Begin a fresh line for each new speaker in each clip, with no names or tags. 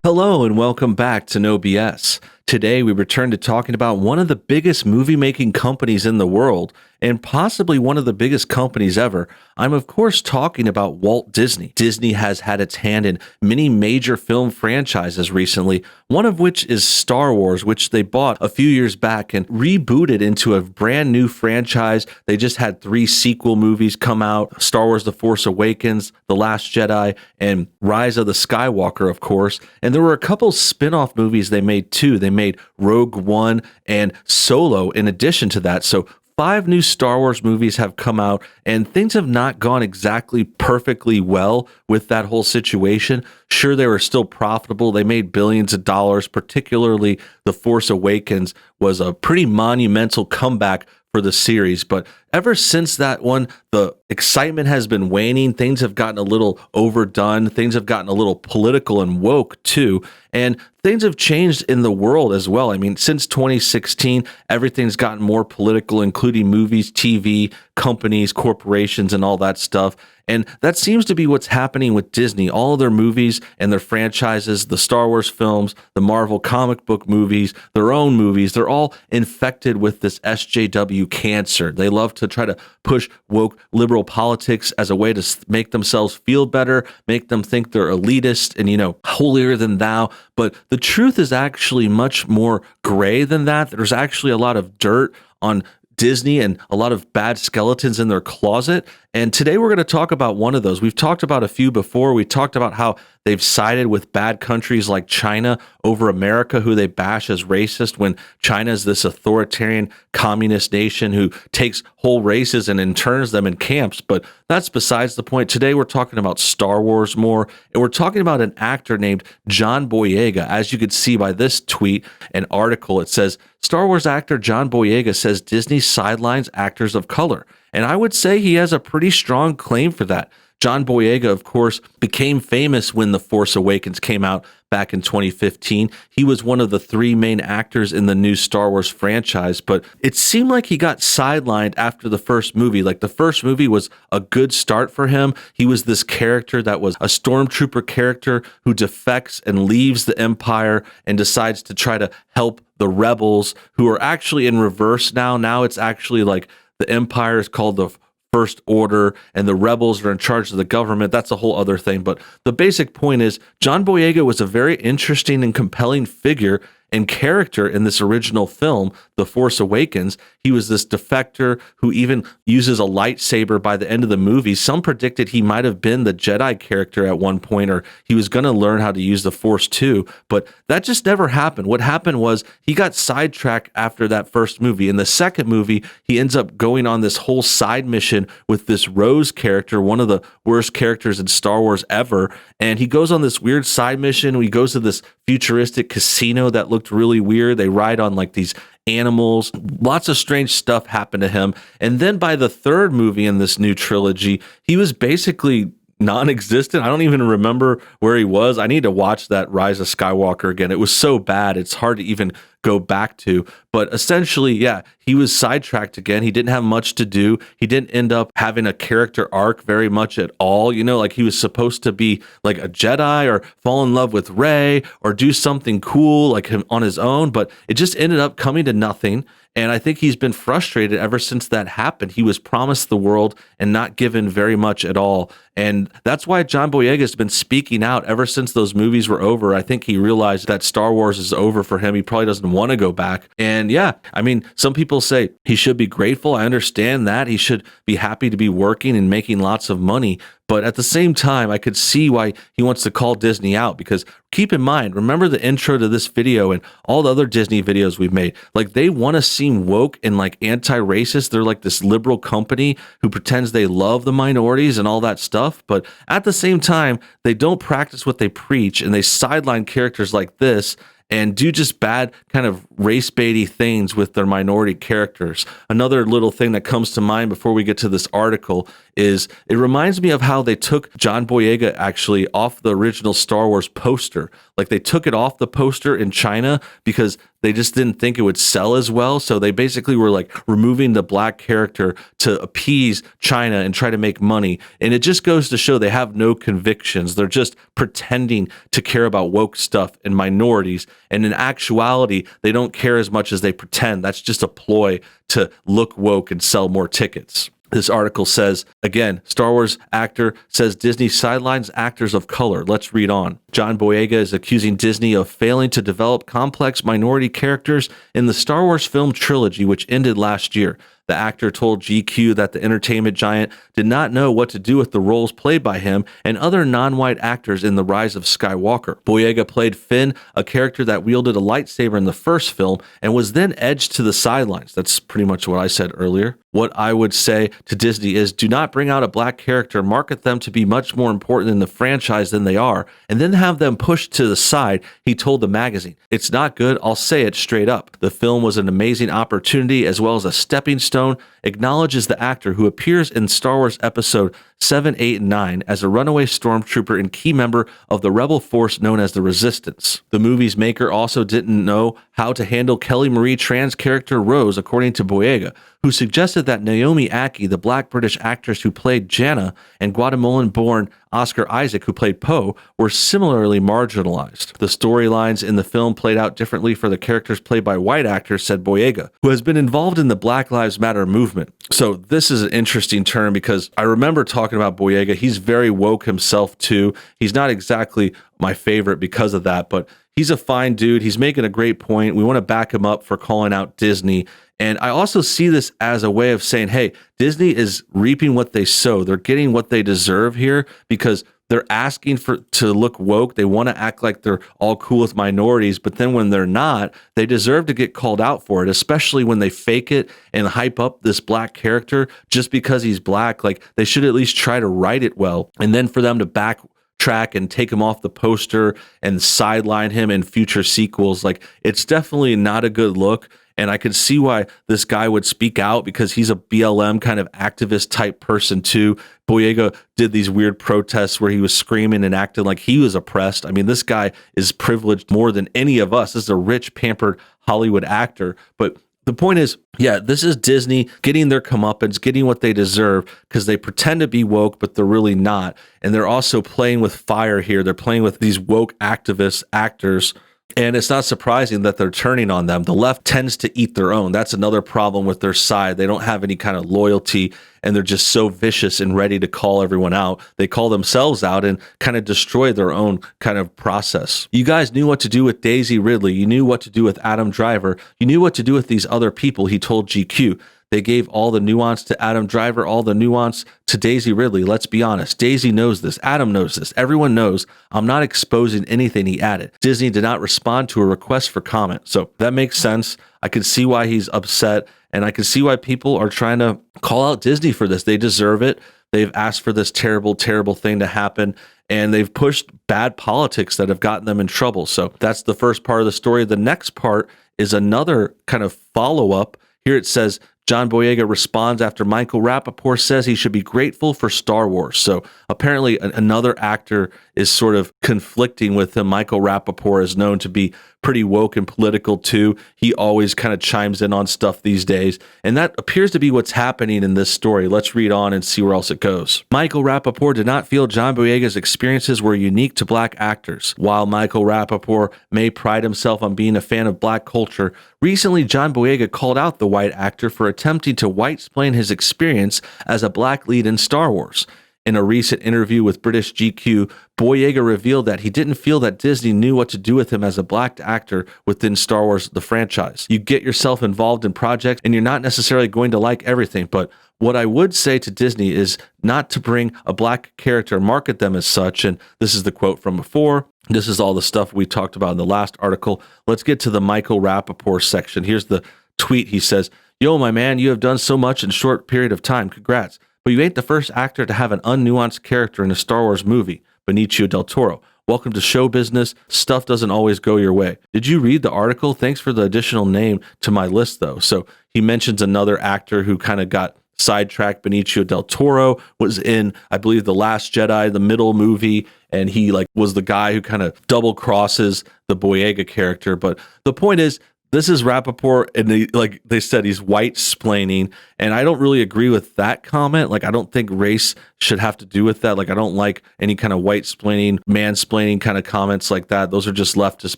Hello and welcome back to NoBS. Today we return to talking about one of the biggest movie-making companies in the world and possibly one of the biggest companies ever. I'm of course talking about Walt Disney. Disney has had its hand in many major film franchises recently, one of which is Star Wars, which they bought a few years back and rebooted into a brand new franchise. They just had 3 sequel movies come out: Star Wars The Force Awakens, The Last Jedi, and Rise of the Skywalker, of course. And there were a couple spin-off movies they made too. They made Rogue One and Solo in addition to that. So 5 new Star Wars movies have come out, and things have not gone exactly perfectly well with that whole situation. Sure, they were still profitable. They made billions of dollars, particularly The Force Awakens was a pretty monumental comeback for the series. But ever since that one, the excitement has been waning. Things have gotten a little overdone. Things have gotten a little political and woke too. And things have changed in the world as well. I mean, since 2016, everything's gotten more political, including movies, TV, companies, corporations, and all that stuff. And that seems to be what's happening with Disney. All of their movies and their franchises, the Star Wars films, the Marvel comic book movies, their own movies, they're all infected with this SJW cancer. They love to try to push woke liberal politics as a way to make themselves feel better, make them think they're elitist and, holier than thou. But the truth is actually much more gray than that. There's actually a lot of dirt on Disney and a lot of bad skeletons in their closet. And today we're going to talk about one of those. We've talked about a few before. We talked about how they've sided with bad countries like China over America, who they bash as racist, when China is this authoritarian communist nation who takes whole races and interns them in camps. But that's besides the point. Today we're talking about Star Wars more, and we're talking about an actor named John Boyega. As you could see by this tweet and article, it says, Star Wars actor John Boyega says Disney sidelines actors of color. And I would say he has a pretty strong claim for that. John Boyega, of course, became famous when The Force Awakens came out back in 2015. He was one of the 3 main actors in the new Star Wars franchise, but it seemed like he got sidelined after the first movie. Like, the first movie was a good start for him. He was this character that was a stormtrooper character who defects and leaves the Empire and decides to try to help the rebels, who are actually in reverse now. Now it's actually like the Empire is called the First Order, and the rebels are in charge of the government. That's a whole other thing. But the basic point is, John Boyega was a very interesting and compelling figure and character in this original film, The Force Awakens. He was this defector who even uses a lightsaber by the end of the movie. Some predicted he might have been the Jedi character at one point, or he was going to learn how to use the Force too, but that just never happened. What happened was he got sidetracked after that first movie. In the second movie, he ends up going on this whole side mission with this Rose character, one of the worst characters in Star Wars ever, and he goes on this weird side mission. He goes to this futuristic casino that looked really weird. They ride on like these animals. Lots of strange stuff happened to him. And then by the third movie in this new trilogy, he was basically non-existent. I don't even remember where he was. I need to watch that Rise of Skywalker again. It was so bad, it's hard to even go back to. But essentially, yeah, he was sidetracked again. He didn't have much to do. He didn't end up having a character arc very much at all. Like he was supposed to be like a Jedi or fall in love with Rey or do something cool like him on his own, but it just ended up coming to nothing. And I think he's been frustrated ever since that happened. He was promised the world and not given very much at all. And that's why John Boyega has been speaking out ever since those movies were over. I think he realized that Star Wars is over for him. He probably doesn't want to go back. And yeah, I mean, some people say he should be grateful. I understand that. He should be happy to be working and making lots of money. But at the same time, I could see why he wants to call Disney out, because keep in mind, remember the intro to this video and all the other Disney videos we've made, like they want to seem woke and like anti-racist. They're like this liberal company who pretends they love the minorities and all that stuff. But at the same time, they don't practice what they preach, and they sideline characters like this and do just bad kind of race baity things with their minority characters. Another little thing that comes to mind before we get to this article is it reminds me of how they took John Boyega actually off the original Star Wars poster. Like they took it off the poster in China because they just didn't think it would sell as well. So they basically were like removing the black character to appease China and try to make money. And it just goes to show they have no convictions. They're just pretending to care about woke stuff and minorities. And in actuality, they don't care as much as they pretend. That's just a ploy to look woke and sell more tickets. This article says, again, Star Wars actor says Disney sidelines actors of color. Let's read on. John Boyega is accusing Disney of failing to develop complex minority characters in the Star Wars film trilogy, which ended last year. The actor told GQ that the entertainment giant did not know what to do with the roles played by him and other non-white actors in The Rise of Skywalker. Boyega played Finn, a character that wielded a lightsaber in the first film and was then edged to the sidelines. That's pretty much what I said earlier. What I would say to Disney is do not bring out a black character, market them to be much more important in the franchise than they are, and then have them pushed to the side, he told the magazine. It's not good, I'll say it straight up. The film was an amazing opportunity as well as a stepping stone, acknowledges the actor who appears in Star Wars Episode 7, 8, and 9 as a runaway stormtrooper and key member of the rebel force known as the Resistance. The movie's maker also didn't know how to handle Kelly Marie Tran's character Rose, according to Boyega, who suggested that Naomi Ackie, the black British actress who played Jannah, and Guatemalan-born Oscar Isaac, who played Poe, were similarly marginalized. The storylines in the film played out differently for the characters played by white actors, said Boyega, who has been involved in the Black Lives Matter movement. So this is an interesting term because I remember talking about Boyega. He's very woke himself too. He's not exactly my favorite because of that, but he's a fine dude. He's making a great point. We want to back him up for calling out Disney. And I also see this as a way of saying, hey, Disney is reaping what they sow. They're getting what they deserve here because they're asking to look woke. They want to act like they're all cool with minorities, but then when they're not, they deserve to get called out for it, especially when they fake it and hype up this black character just because he's black. Like they should at least try to write it well. And then for them to backtrack and take him off the poster and sideline him in future sequels, like it's definitely not a good look. And I could see why this guy would speak out because he's a BLM kind of activist type person too. Boyega did these weird protests where he was screaming and acting like he was oppressed. I mean, this guy is privileged more than any of us. This is a rich, pampered Hollywood actor. But the point is, yeah, this is Disney getting their comeuppance, getting what they deserve because they pretend to be woke, but they're really not. And they're also playing with fire here. They're playing with these woke activist actors. And it's not surprising that they're turning on them. The left tends to eat their own. That's another problem with their side. They don't have any kind of loyalty, and they're just so vicious and ready to call everyone out. They call themselves out and kind of destroy their own kind of process. You guys knew what to do with Daisy Ridley. You knew what to do with Adam Driver. You knew what to do with these other people, he told GQ. They gave all the nuance to Adam Driver, all the nuance to Daisy Ridley. Let's be honest. Daisy knows this. Adam knows this. Everyone knows. I'm not exposing anything, he added. Disney did not respond to a request for comment. So that makes sense. I can see why he's upset, and I can see why people are trying to call out Disney for this. They deserve it. They've asked for this terrible, terrible thing to happen, and they've pushed bad politics that have gotten them in trouble. So that's the first part of the story. The next part is another kind of follow-up. Here it says, John Boyega responds after Michael Rappaport says he should be grateful for Star Wars. So apparently another actor is sort of conflicting with him. Michael Rappaport is known to be pretty woke and political too. He always kind of chimes in on stuff these days. And that appears to be what's happening in this story. Let's read on and see where else it goes. Michael Rappaport did not feel John Boyega's experiences were unique to black actors. While Michael Rappaport may pride himself on being a fan of black culture, recently John Boyega called out the white actor for attempting to white-splain his experience as a black lead in Star Wars. In a recent interview with British GQ, Boyega revealed that he didn't feel that Disney knew what to do with him as a black actor within Star Wars, the franchise. You get yourself involved in projects and you're not necessarily going to like everything, but what I would say to Disney is not to bring a black character, market them as such, and this is the quote from before. This is all the stuff we talked about in the last article. Let's get to the Michael Rappaport section. Here's the tweet. He says, "Yo, my man, you have done so much in a short period of time. Congrats. But you ain't the first actor to have an unnuanced character in a Star Wars movie. Benicio del Toro. Welcome to show business. Stuff doesn't always go your way." Did you read the article? Thanks for the additional name to my list, though. So he mentions another actor who kind of got sidetrack. Benicio del Toro was in, I believe, The Last Jedi, the middle movie, and he like was the guy who kind of double crosses the Boyega character. But the point is, this is Rappaport, and like they said, he's white splaining, and I don't really agree with that comment. Like, I don't think race should have to do with that. Like, I don't like any kind of white splaining, mansplaining kind of comments like that. Those are just leftist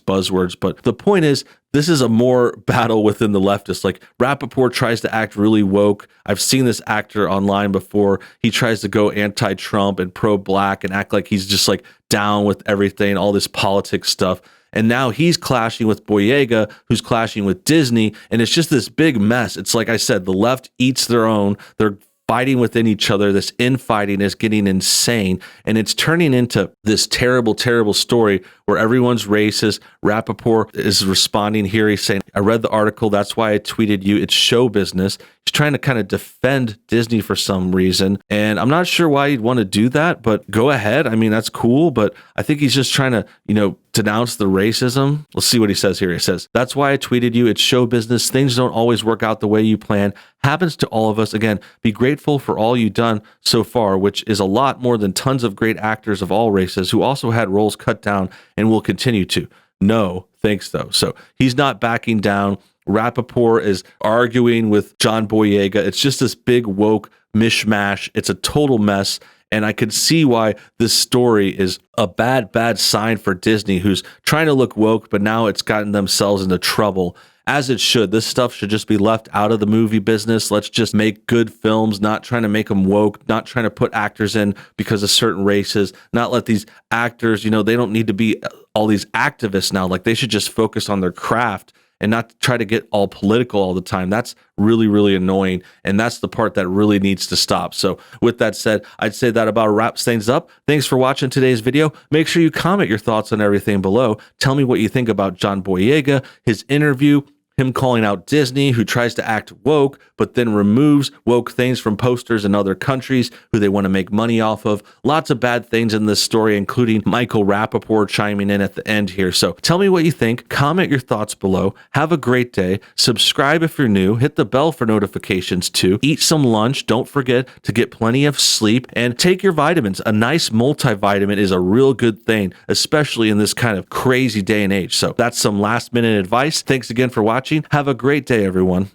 buzzwords. But the point is, this is a more battle within the leftists. Like, Rappaport tries to act really woke. I've seen this actor online before. He tries to go anti-Trump and pro-black and act like he's just like down with everything, all this politics stuff. And now he's clashing with Boyega, who's clashing with Disney. And it's just this big mess. It's like I said, the left eats their own. They're fighting within each other. This infighting is getting insane. And it's turning into this terrible, terrible story where everyone's racist. Rappaport is responding here. He's saying, I read the article. That's why I tweeted you. It's show business. He's trying to kind of defend Disney for some reason. And I'm not sure why he'd want to do that, but go ahead. I mean, that's cool. But I think he's just trying to, denounce the racism. Let's see what he says here. He says, that's why I tweeted you. It's show business. Things don't always work out the way you plan. Happens to all of us. Again, be grateful for all you've done so far, which is a lot more than tons of great actors of all races who also had roles cut down and will continue to. No, thanks though. So he's not backing down. Rappaport is arguing with John Boyega. It's just this big woke mishmash. It's a total mess. And I could see why this story is a bad sign for Disney, who's trying to look woke, but now it's gotten themselves into trouble, as it should. This stuff should just be left out of the movie business. Let's just make good films, not trying to make them woke, not trying to put actors in because of certain races, not let these actors, they don't need to be all these activists now. Like, they should just focus on their craft and not try to get all political all the time. That's really, really annoying. And that's the part that really needs to stop. So with that said, I'd say that about wraps things up. Thanks for watching today's video. Make sure you comment your thoughts on everything below. Tell me what you think about John Boyega, his interview, him calling out Disney, who tries to act woke, but then removes woke things from posters in other countries who they want to make money off of. Lots of bad things in this story, including Michael Rappaport chiming in at the end here. So tell me what you think. Comment your thoughts below. Have a great day. Subscribe if you're new. Hit the bell for notifications too. Eat some lunch. Don't forget to get plenty of sleep and take your vitamins. A nice multivitamin is a real good thing, especially in this kind of crazy day and age. So that's some last minute advice. Thanks again for watching. Have a great day, everyone.